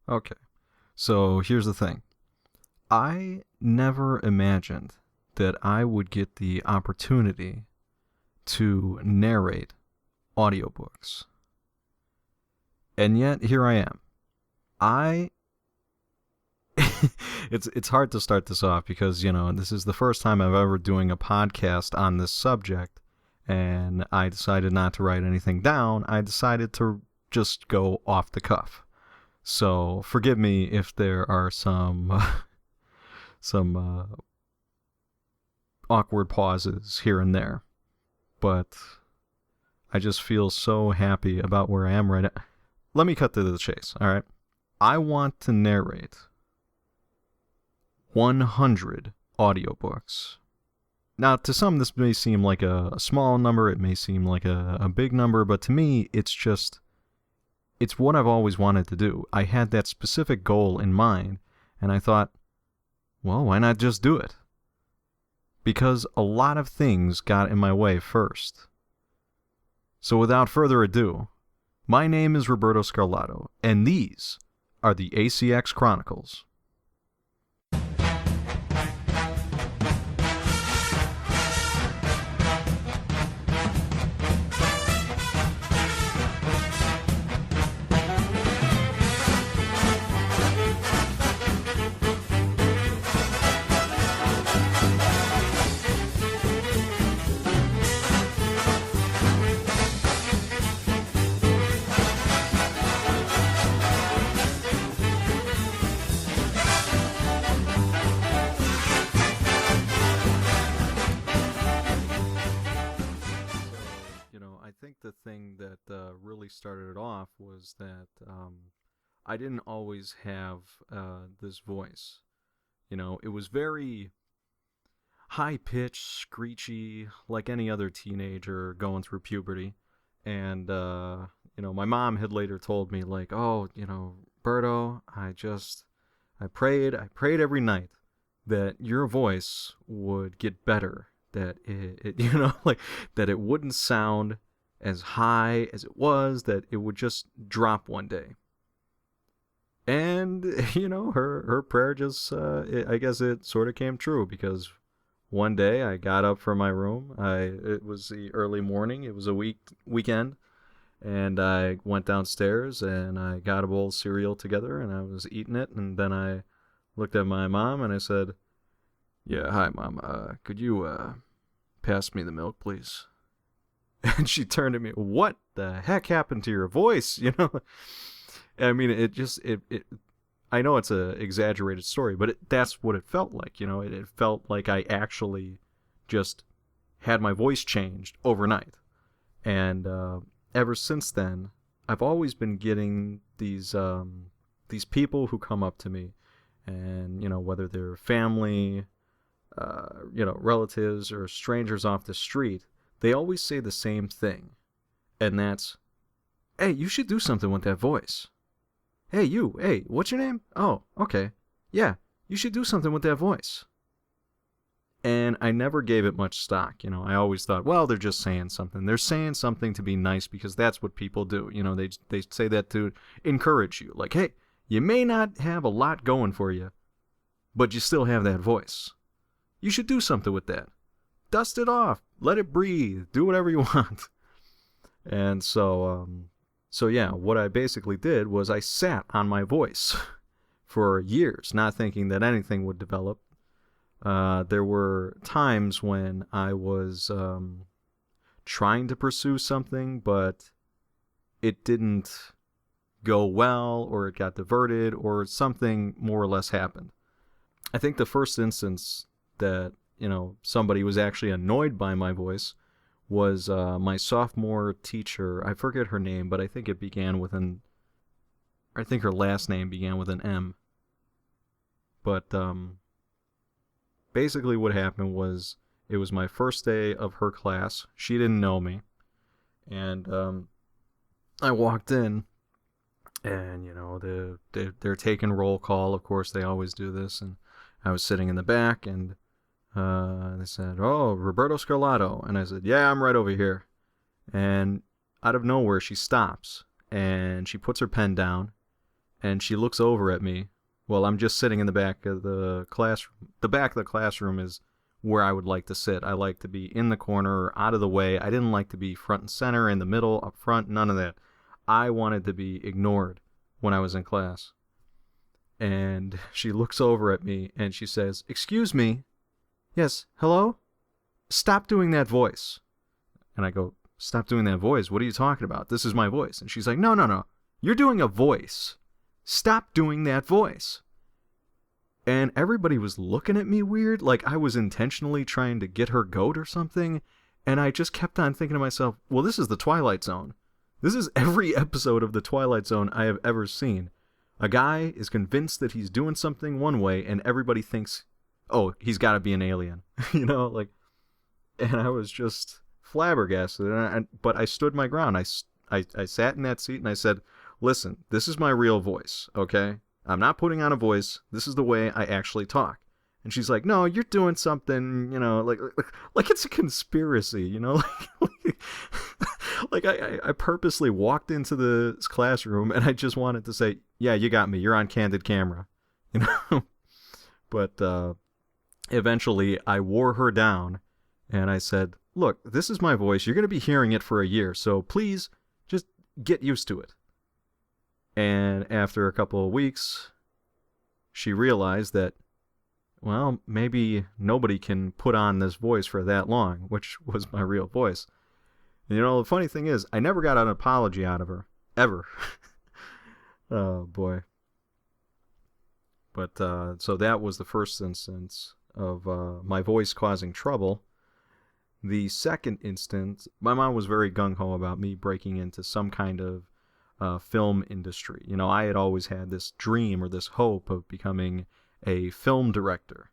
Okay. So here's the thing. I never imagined that I would get the opportunity to narrate audiobooks. And yet here I am. I it's hard to start this off because, this is the first time I've ever doing a podcast on this subject, and I decided not to write anything down. I decided to just go off the cuff. So forgive me if there are some some awkward pauses here and there, but I just feel so happy about where I am right now. Let me cut to the chase, all right? I want to narrate 100 audiobooks. Now, to some, this may seem like a small number, it may seem like a big number, but to me, it's what I've always wanted to do. I had that specific goal in mind, and I thought, well, why not just do it? Because a lot of things got in my way first. So without further ado, my name is Roberto Scarlato, and these are the ACX Chronicles. I think the thing that really started it off was that I didn't always have this voice. It was very high pitched, screechy, like any other teenager going through puberty. And, my mom had later told me, like, oh, Berto, I prayed every night that your voice would get better, that it like, that it wouldn't sound as high as it was, that it would just drop one day. And, her prayer just, I guess it sort of came true, because one day I got up from my room. It was the early morning. It was a weekend. And I went downstairs and I got a bowl of cereal together and I was eating it. And then I looked at my mom and I said, yeah, hi, Mom. Could you pass me the milk, please? And she turned to me, what the heck happened to your voice? I mean, I know it's a exaggerated story, but that's what it felt like. It felt like I actually just had my voice changed overnight. And ever since then, I've always been getting these people who come up to me, and whether they're family, relatives or strangers off the street, they always say the same thing, and that's, hey, you should do something with that voice. Hey, what's your name? Oh, okay. Yeah, you should do something with that voice. And I never gave it much stock. I always thought, well, they're just saying something. They're saying something to be nice because that's what people do. They say that to encourage you. Like, hey, you may not have a lot going for you, but you still have that voice. You should do something with that. Dust it off. Let it breathe. Do whatever you want. And so yeah, what I basically did was I sat on my voice for years, not thinking that anything would develop. There were times when I was trying to pursue something, but it didn't go well, or it got diverted, or something more or less happened. I think the first instance that somebody was actually annoyed by my voice was my sophomore teacher. I forget her name, but I think it began with I think her last name began with an M. But basically what happened was, it was my first day of her class. She didn't know me. And I walked in, and, they're taking roll call. Of course, they always do this. And I was sitting in the back, and they said, oh, Roberto Scarlato. And I said, yeah, I'm right over here. And out of nowhere, she stops, and she puts her pen down, and she looks over at me. Well, I'm just sitting in the back of the classroom. The back of the classroom is where I would like to sit. I like to be in the corner or out of the way. I didn't like to be front and center, in the middle, up front, none of that. I wanted to be ignored when I was in class. And she looks over at me and she says, "Excuse me." "Yes, hello?" "Stop doing that voice." And I go, "Stop doing that voice? What are you talking about? This is my voice." And she's like, No, no, no. You're doing a voice. Stop doing that voice." And everybody was looking at me weird, like I was intentionally trying to get her goat or something. And I just kept on thinking to myself, well, this is the Twilight Zone. This is every episode of the Twilight Zone I have ever seen. A guy is convinced that he's doing something one way, and everybody thinks, oh, he's got to be an alien. You know, like, and I was just flabbergasted. But I stood my ground. I sat in that seat and I said, listen, this is my real voice, okay? I'm not putting on a voice. This is the way I actually talk. And she's like, no, you're doing something, you know, like it's a conspiracy, you know, like I purposely walked into the classroom and I just wanted to say, yeah, you got me. You're on candid camera, you know. But eventually I wore her down and I said, look, this is my voice. You're going to be hearing it for a year. So please just get used to it. And after a couple of weeks, she realized that, well, maybe nobody can put on this voice for that long, which was my real voice. And, you know, the funny thing is, I never got an apology out of her, ever. Oh, boy. But, so that was the first instance of my voice causing trouble. The second instance, my mom was very gung-ho about me breaking into some kind of film industry. You know, I had always had this dream or this hope of becoming a film director.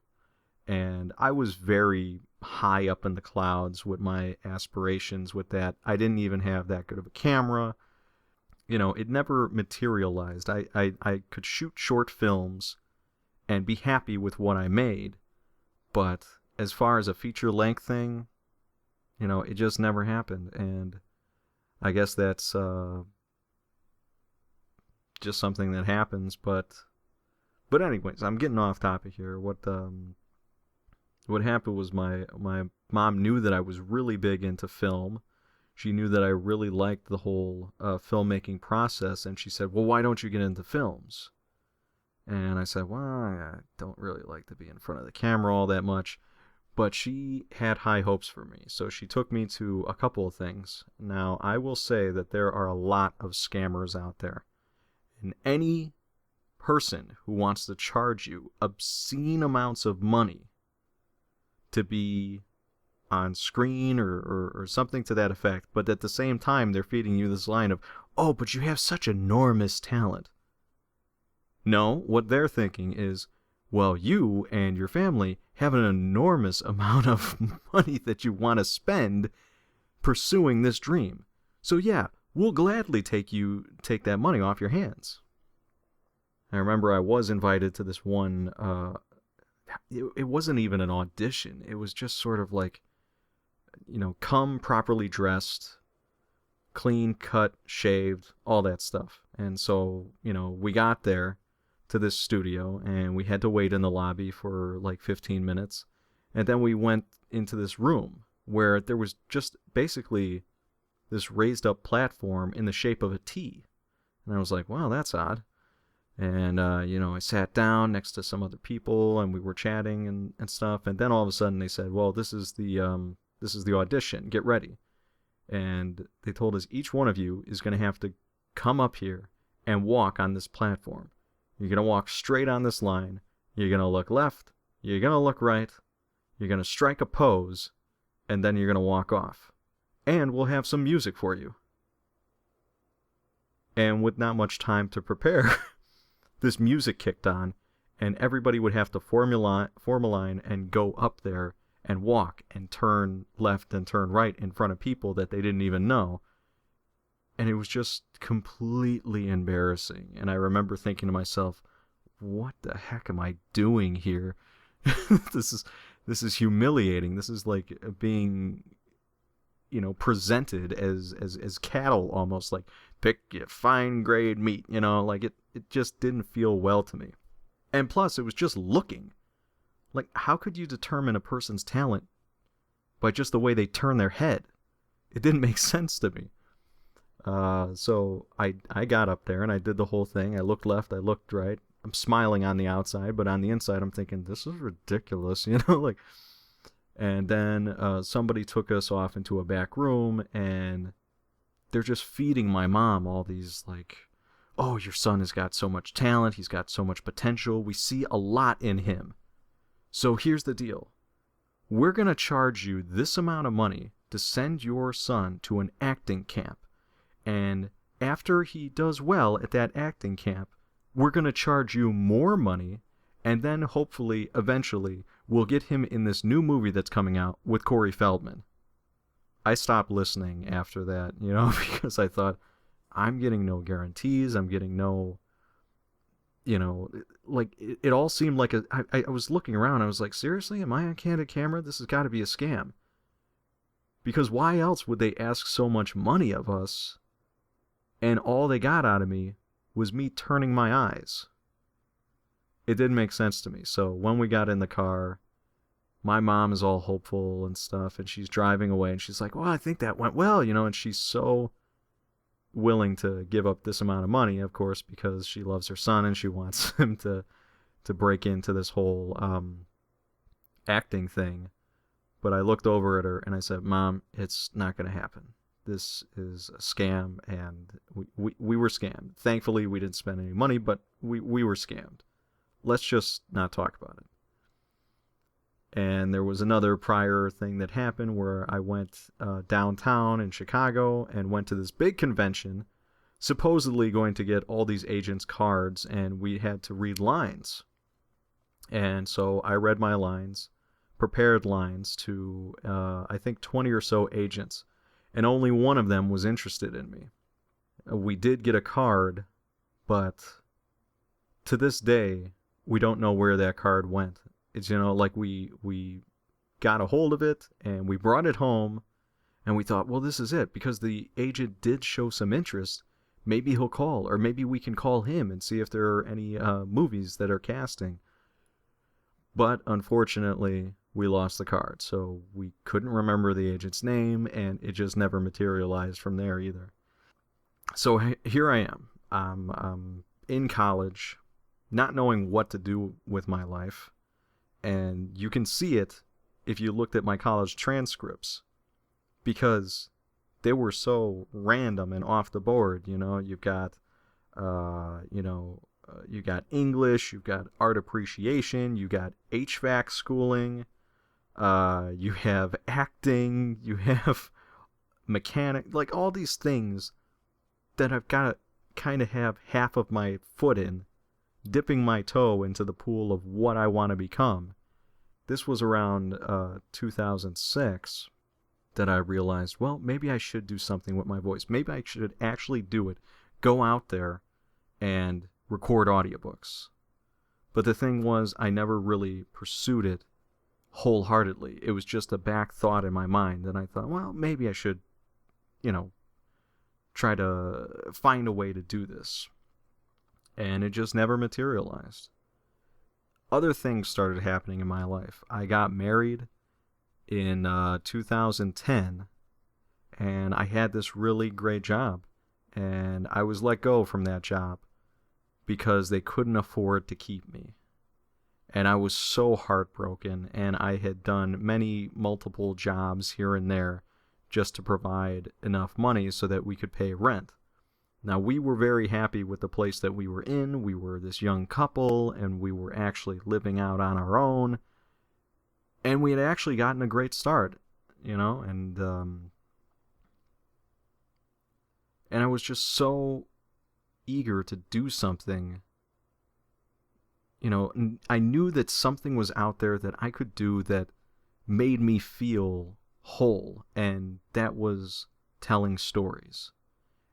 And I was very high up in the clouds with my aspirations with that. I didn't even have that good of a camera. You know, it never materialized. I could shoot short films and be happy with what I made. But as far as a feature-length thing, you know, it just never happened. And I guess that's just something that happens. But anyways, I'm getting off topic here. What happened was my mom knew that I was really big into film. She knew that I really liked the whole filmmaking process, and she said, well, why don't you get into films? And I said, well, I don't really like to be in front of the camera all that much. But she had high hopes for me, so she took me to a couple of things. Now, I will say that there are a lot of scammers out there. And any person who wants to charge you obscene amounts of money to be on screen or something to that effect, but at the same time they're feeding you this line of, oh, but you have such enormous talent. No, what they're thinking is, well, you and your family have an enormous amount of money that you want to spend pursuing this dream. So yeah, we'll gladly take that money off your hands. I remember I was invited to this one, it wasn't even an audition. It was just sort of like, you know, come properly dressed, clean cut, shaved, all that stuff. And so, you know, we got there to this studio and we had to wait in the lobby for like 15 minutes. And then we went into this room where there was just basically this raised up platform in the shape of a T. And I was like, wow, that's odd. And, you know, I sat down next to some other people and we were chatting and stuff. And then all of a sudden they said, well, this is the audition. Get ready. And they told us each one of you is going to have to come up here and walk on this platform. You're going to walk straight on this line. You're going to look left. You're going to look right. You're going to strike a pose. And then you're going to walk off. And we'll have some music for you. And with not much time to prepare, this music kicked on. And everybody would have to form a line and go up there and walk and turn left and turn right in front of people that they didn't even know. And it was just completely embarrassing. And I remember thinking to myself, what the heck am I doing here? This is humiliating. This is like being, you know, presented as cattle almost. Like, pick your fine grade meat, like it just didn't feel well to me. And plus, it was just looking. Like, how could you determine a person's talent by just the way they turn their head? It didn't make sense to me. So I got up there and I did the whole thing. I looked left, I looked right. I'm smiling on the outside, but on the inside I'm thinking, this is ridiculous, like. And then somebody took us off into a back room, and they're just feeding my mom all these, like, oh, your son has got so much talent, he's got so much potential, we see a lot in him. So here's the deal. We're going to charge you this amount of money to send your son to an acting camp. And after he does well at that acting camp, we're going to charge you more money, and then hopefully, eventually, we'll get him in this new movie that's coming out with Corey Feldman. I stopped listening after that, because I thought, I'm getting no guarantees, I'm getting no, like, it all seemed like I was looking around, I was like, seriously, am I on candid camera? This has got to be a scam. Because why else would they ask so much money of us, and all they got out of me was me turning my eyes? It didn't make sense to me. So when we got in the car, my mom is all hopeful and stuff, and she's driving away, and she's like, well, I think that went well, and she's so willing to give up this amount of money, of course, because she loves her son and she wants him to break into this whole acting thing. But I looked over at her and I said, Mom, it's not going to happen. This is a scam, and we were scammed. Thankfully, we didn't spend any money, but we were scammed. Let's just not talk about it. And there was another prior thing that happened where I went downtown in Chicago and went to this big convention, supposedly going to get all these agents' cards, and we had to read lines. And so I read my lines, prepared lines to, I think, 20 or so agents, and only one of them was interested in me. We did get a card, but to this day, we don't know where that card went. It's, like we got a hold of it and we brought it home and we thought, well, this is it, because the agent did show some interest. Maybe he'll call, or maybe we can call him and see if there are any movies that are casting. But unfortunately, we lost the card, so we couldn't remember the agent's name, and it just never materialized from there either. So here I am. I'm in college, not knowing what to do with my life. And you can see it if you looked at my college transcripts, because they were so random and off the board. You've got, you got English, you've got art appreciation, you got HVAC schooling, you have acting, you have mechanic, like all these things that I've got to kind of have half of my foot in, dipping my toe into the pool of what I want to become. This was around 2006 that I realized, well, maybe I should do something with my voice. Maybe I should actually do it. Go out there and record audiobooks. But the thing was, I never really pursued it wholeheartedly. It was just a back thought in my mind, and I thought, well, maybe I should, try to find a way to do this. And it just never materialized. Other things started happening in my life. I got married in 2010, and I had this really great job, and I was let go from that job because they couldn't afford to keep me. And I was so heartbroken, and I had done multiple jobs here and there just to provide enough money so that we could pay rent. Now, we were very happy with the place that we were in. We were this young couple, and we were actually living out on our own. And we had actually gotten a great start, and I was just so eager to do something. I knew that something was out there that I could do that made me feel whole, and that was telling stories.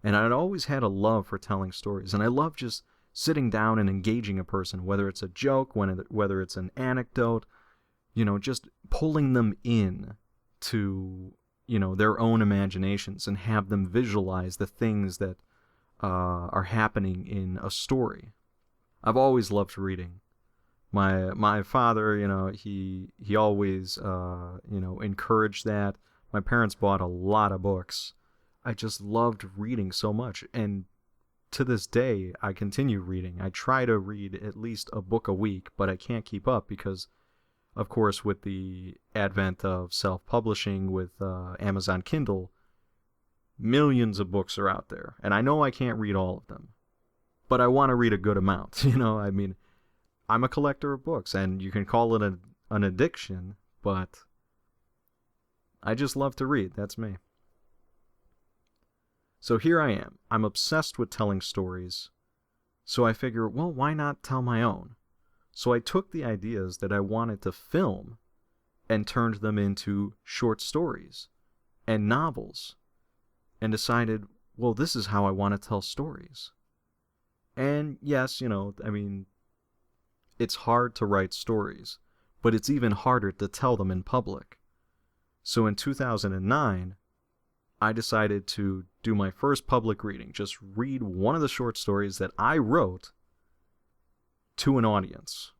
And I'd always had a love for telling stories, and I love just sitting down and engaging a person, whether it's a joke, whether it's an anecdote, just pulling them in to, their own imaginations and have them visualize the things that are happening in a story. I've always loved reading. My father, he always encouraged that. My parents bought a lot of books. I just loved reading so much, and to this day I continue reading. I try to read at least a book a week, but I can't keep up because, of course, with the advent of self-publishing with Amazon Kindle, millions of books are out there, and I know I can't read all of them, but I want to read a good amount. I mean, I'm a collector of books, and you can call it an addiction, but I just love to read. That's me. So here I am. I'm obsessed with telling stories, so I figure, well, why not tell my own? So I took the ideas that I wanted to film and turned them into short stories and novels and decided, well, this is how I want to tell stories. And yes, I mean, it's hard to write stories, but it's even harder to tell them in public. So in 2009, I decided to do my first public reading, just read one of the short stories that I wrote to an audience.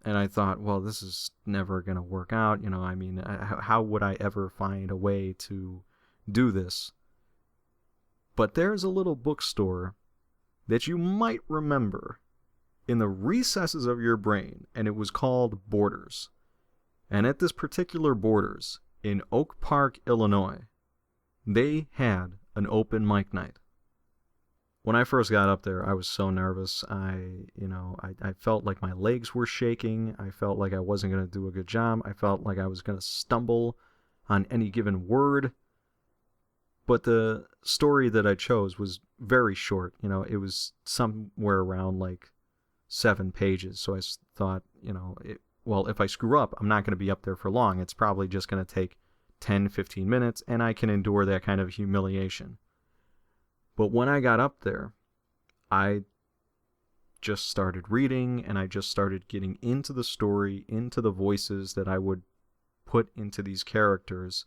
And I thought, well, this is never going to work out. I mean, how would I ever find a way to do this? But there's a little bookstore that you might remember in the recesses of your brain, and it was called Borders. And at this particular Borders in Oak Park, Illinois, they had an open mic night. When I first got up there, I was so nervous. I felt like my legs were shaking. I felt like I wasn't going to do a good job. I felt like I was going to stumble on any given word. But the story that I chose was very short. It was somewhere around like 7 pages. So I thought, well, if I screw up, I'm not going to be up there for long. It's probably just going to take 10, 15 minutes, and I can endure that kind of humiliation. But when I got up there, I just started reading, and I just started getting into the story, into the voices that I would put into these characters.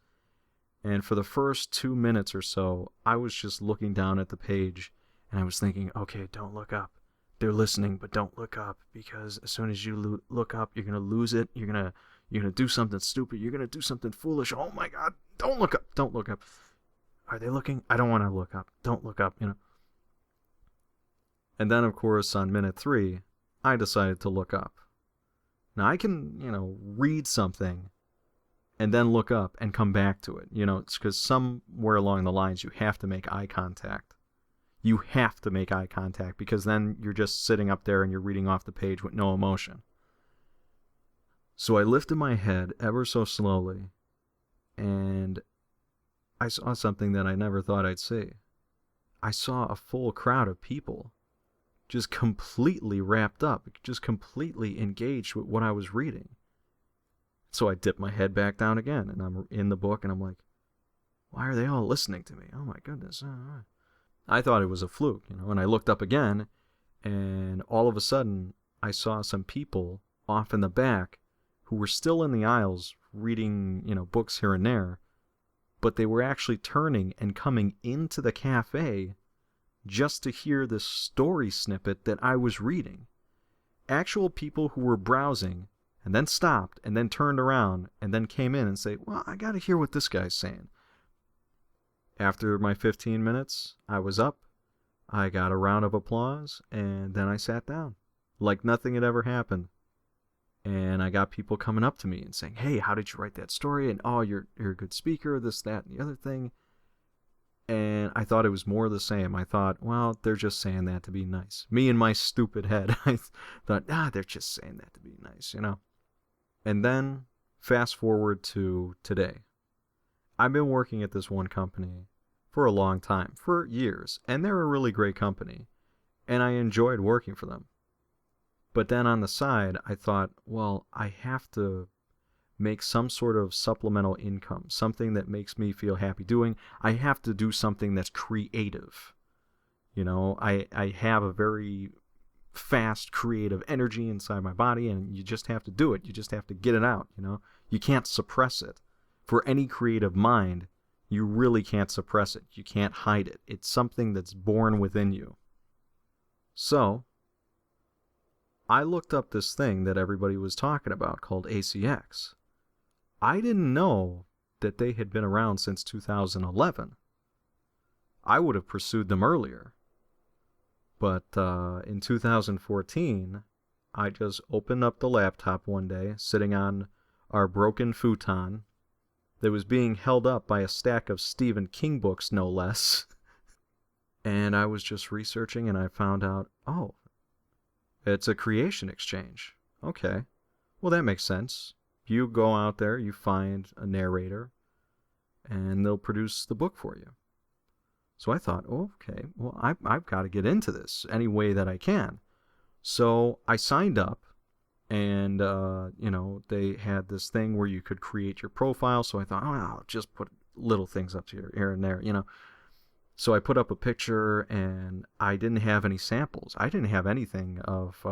And for the first 2 minutes or so, I was just looking down at the page, and I was thinking, okay, don't look up. They're listening, but don't look up, because as soon as you look up, you're going to lose it. You're going to do something stupid. You're going to do something foolish. Oh my God, don't look up. Don't look up. Are they looking? I don't want to look up. Don't look up, And then, of course, on minute 3, I decided to look up. Now, I can, read something and then look up and come back to it. It's because somewhere along the lines you have to make eye contact. You have to make eye contact, because then you're just sitting up there and you're reading off the page with no emotion. So I lifted my head ever so slowly, and I saw something that I never thought I'd see. I saw a full crowd of people just completely wrapped up, just completely engaged with what I was reading. So I dipped my head back down again, and I'm in the book, and I'm like, why are they all listening to me? Oh my goodness. I thought it was a fluke, and I looked up again, and all of a sudden I saw some people off in the back who were still in the aisles reading, books here and there, but they were actually turning and coming into the cafe just to hear this story snippet that I was reading. Actual people who were browsing and then stopped and then turned around and then came in and say, well, I gotta hear what this guy's saying. After my 15 minutes, I was up, I got a round of applause, and then I sat down like nothing had ever happened. And I got people coming up to me and saying, hey, how did you write that story? And, oh, you're a good speaker, this, that, and the other thing. And I thought it was more of the same. I thought, well, they're just saying that to be nice. Me in my stupid head, I thought, they're just saying that to be nice, And then, fast forward to today. I've been working at this one company for a long time, for years, and they're a really great company, and I enjoyed working for them. But then on the side, I thought, well, I have to make some sort of supplemental income, something that makes me feel happy doing. I have to do something that's creative. I have a very fast creative energy inside my body, and you just have to do it. You just have to get it out, You can't suppress it. For any creative mind, You really can't suppress it. You can't hide it. It's something that's born within you. So, I looked up this thing that everybody was talking about called ACX. I didn't know that they had been around since 2011. I would have pursued them earlier. But in 2014, I just opened up the laptop one day, sitting on our broken futon that was being held up by a stack of Stephen King books, no less. And I was just researching, and I found out, oh, it's a creation exchange. Okay, well, that makes sense. You go out there, you find a narrator, and they'll produce the book for you. So I thought, oh, okay, well, I've got to get into this any way that I can. So I signed up, and, they had this thing where you could create your profile. So I thought, oh, I'll just put little things up here and there, So I put up a picture, and I didn't have any samples. I didn't have anything of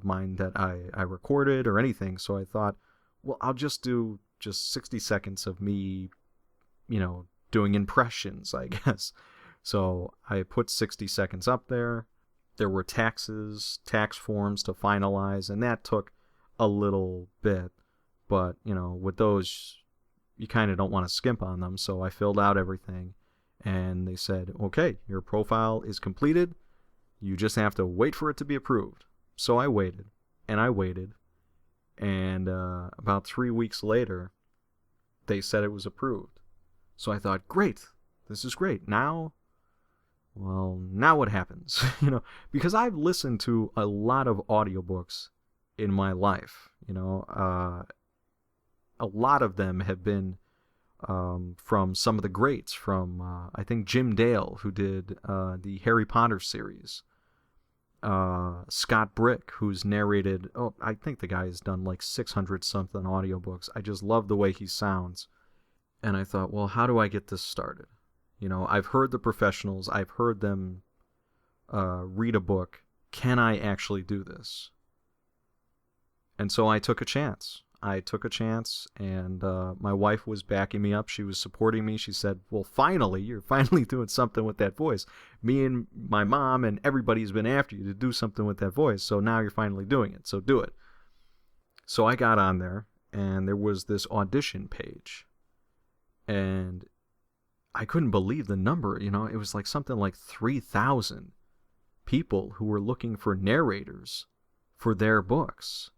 mine that I recorded or anything. So I thought, well, I'll just do 60 seconds of me, doing impressions, I guess. So I put 60 seconds up there. There were tax forms to finalize, and that took a little bit. But, with those, you kind of don't want to skimp on them. So I filled out everything, and they said, okay, your profile is completed. You just have to wait for it to be approved. So I waited, and I waited. And about 3 weeks later, they said it was approved. So I thought, great, this is great. Now what happens? Because I've listened to a lot of audiobooks in my life. A lot of them have been from some of the greats, from I think Jim Dale, who did the Harry Potter series. Scott Brick, who's narrated, I think the guy has done like 600 something audiobooks. I just love the way he sounds. And I thought, well, how do I get this started? I've heard the professionals. I've heard them read a book. Can I actually do this? And so I took a chance. And my wife was backing me up. She was supporting me. She said, well, finally, you're finally doing something with that voice. Me and my mom and everybody's been after you to do something with that voice, so now you're finally doing it, so do it. So I got on there, and there was this audition page. And I couldn't believe the number, it was like something like 3,000 people who were looking for narrators for their books.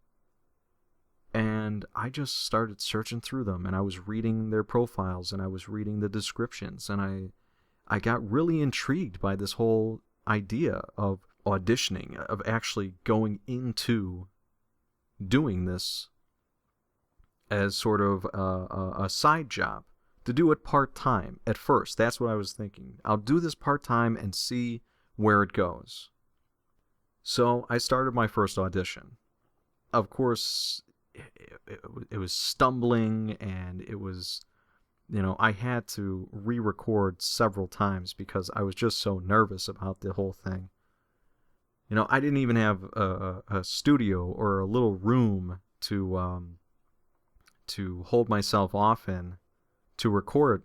And I just started searching through them, and I was reading their profiles, and I was reading the descriptions, and I got really intrigued by this whole idea of auditioning, of actually going into doing this as sort of a side job. To do it part-time at first. That's what I was thinking. I'll do this part-time and see where it goes. So I started my first audition. Of course, it was stumbling, and it was, I had to re-record several times because I was just so nervous about the whole thing. I didn't even have a studio or a little room to hold myself off in to record.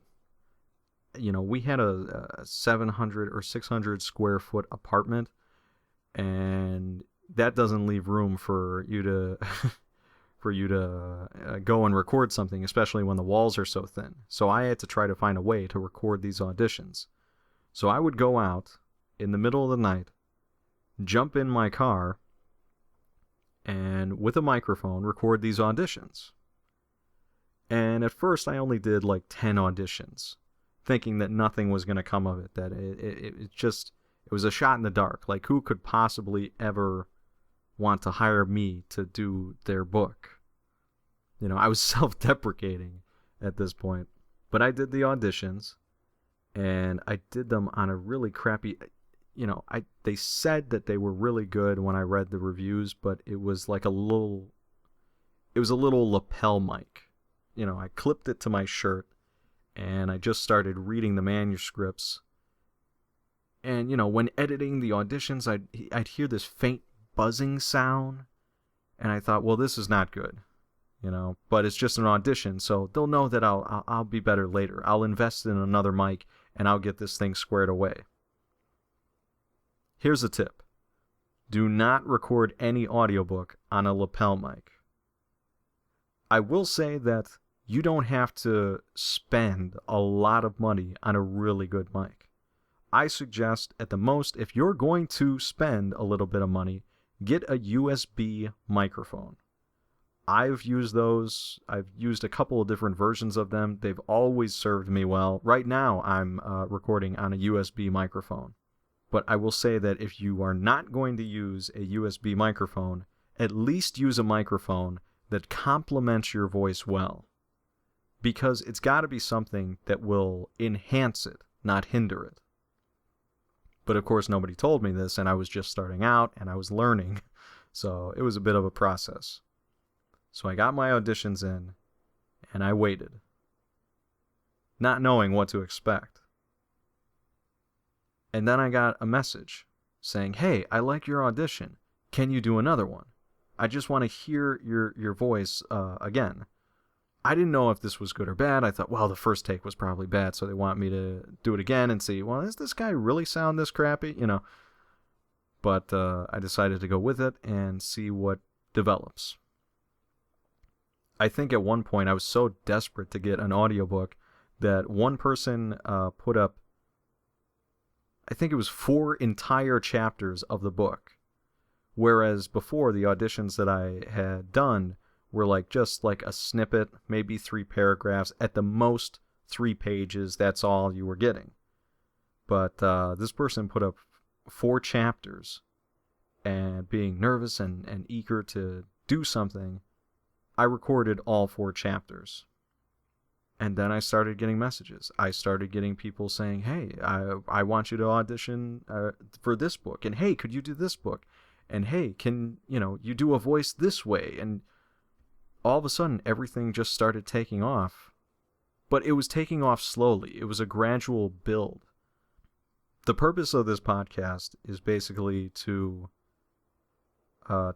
We had a 700 or 600 square foot apartment, and that doesn't leave room for you to go and record something, especially when the walls are so thin. So I had to try to find a way to record these auditions. So I would go out in the middle of the night, jump in my car, and with a microphone record these auditions. And at first I only did like 10 auditions, thinking that nothing was going to come of it, that it was a shot in the dark. Like, who could possibly ever want to hire me to do their book? I was self-deprecating at this point. But I did the auditions, and I did them on a really crappy, they said that they were really good when I read the reviews, but it was like a little lapel mic. I clipped it to my shirt, and I just started reading the manuscripts. And, when editing the auditions, I'd hear this faint buzzing sound, and I thought, well, this is not good. but it's just an audition, so they'll know that I'll be better later. I'll invest in another mic, and I'll get this thing squared away. Here's a tip. Do not record any audiobook on a lapel mic. I will say that you don't have to spend a lot of money on a really good mic. I suggest at the most, if you're going to spend a little bit of money, get a USB microphone. I've used those. I've used a couple of different versions of them. They've always served me well. Right now, I'm recording on a USB microphone. But I will say that if you are not going to use a USB microphone, at least use a microphone that complements your voice well. Because it's got to be something that will enhance it, not hinder it. But of course, nobody told me this, and I was just starting out, and I was learning. So it was a bit of a process. So I got my auditions in, and I waited, not knowing what to expect. And then I got a message saying, "Hey, I like your audition. Can you do another one? I just want to hear your voice again." I didn't know if this was good or bad. I thought, well, the first take was probably bad, so they want me to do it again and see, well, does this guy really sound this crappy? But I decided to go with it and see what develops. I think at one point I was so desperate to get an audiobook that one person put up, I think it was 4 entire chapters of the book. Whereas before, the auditions that I had done were just a snippet, maybe 3 paragraphs, at the most 3 pages. That's all you were getting. But this person put up 4 chapters, and being nervous and eager to do something, I recorded all 4 chapters. And then I started getting messages. I started getting people saying, "Hey, I want you to audition for this book. And hey, could you do this book? And hey, can you do a voice this way?" And all of a sudden, everything just started taking off. But it was taking off slowly. It was a gradual build. The purpose of this podcast is basically to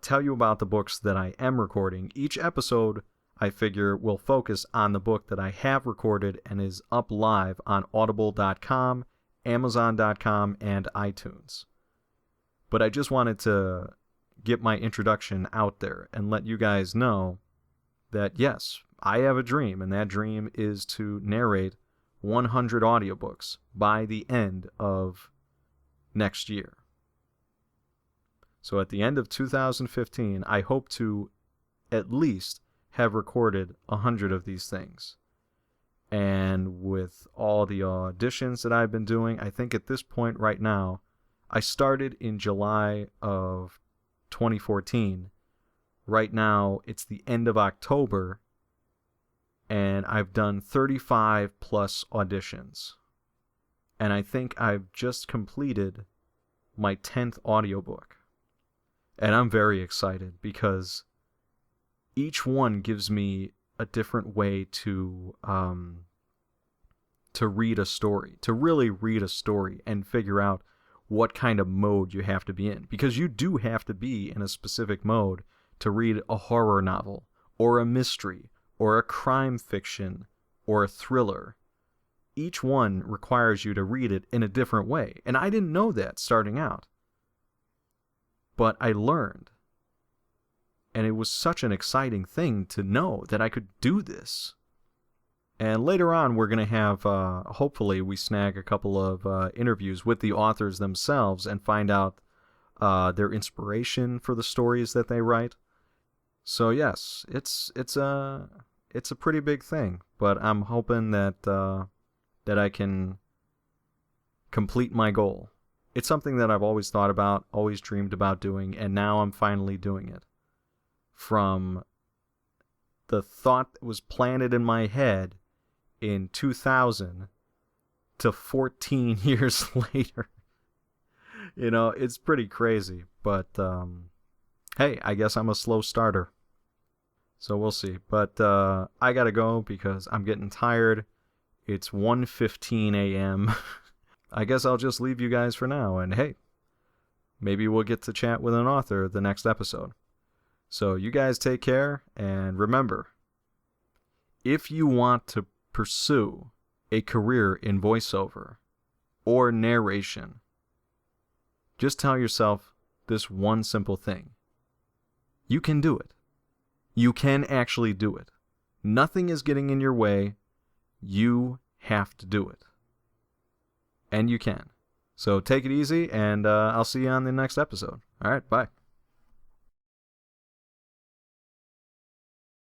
tell you about the books that I am recording. Each episode, I figure, will focus on the book that I have recorded and is up live on audible.com, amazon.com, and iTunes. But I just wanted to get my introduction out there and let you guys know that, yes, I have a dream, and that dream is to narrate 100 audiobooks by the end of next year. So at the end of 2015, I hope to at least have recorded 100 of these things. And with all the auditions that I've been doing, I think at this point right now, I started in July of 2014. Right now, it's the end of October, and I've done 35 plus auditions. And I think I've just completed my 10th audiobook. And I'm very excited because each one gives me a different way to read a story, to really read a story and figure out what kind of mode you have to be in. Because you do have to be in a specific mode to read a horror novel, or a mystery, or a crime fiction, or a thriller. Each one requires you to read it in a different way. And I didn't know that starting out. But I learned. And it was such an exciting thing to know that I could do this. And later on, we're going to have, hopefully, we snag a couple of interviews with the authors themselves and find out their inspiration for the stories that they write. So yes, it's a pretty big thing, but I'm hoping that I can complete my goal. It's something that I've always thought about, always dreamed about doing, and now I'm finally doing it. From the thought that was planted in my head in 2000 to 14 years later. It's pretty crazy, but hey, I guess I'm a slow starter. So we'll see. But I gotta go because I'm getting tired. It's 1:15 a.m. I guess I'll just leave you guys for now, and hey, maybe we'll get to chat with an author the next episode. So you guys take care, and remember, if you want to pursue a career in voiceover or narration, just tell yourself this one simple thing. You can do it. You can actually do it. Nothing is getting in your way. You have to do it. And you can. So take it easy, and I'll see you on the next episode. All right, bye.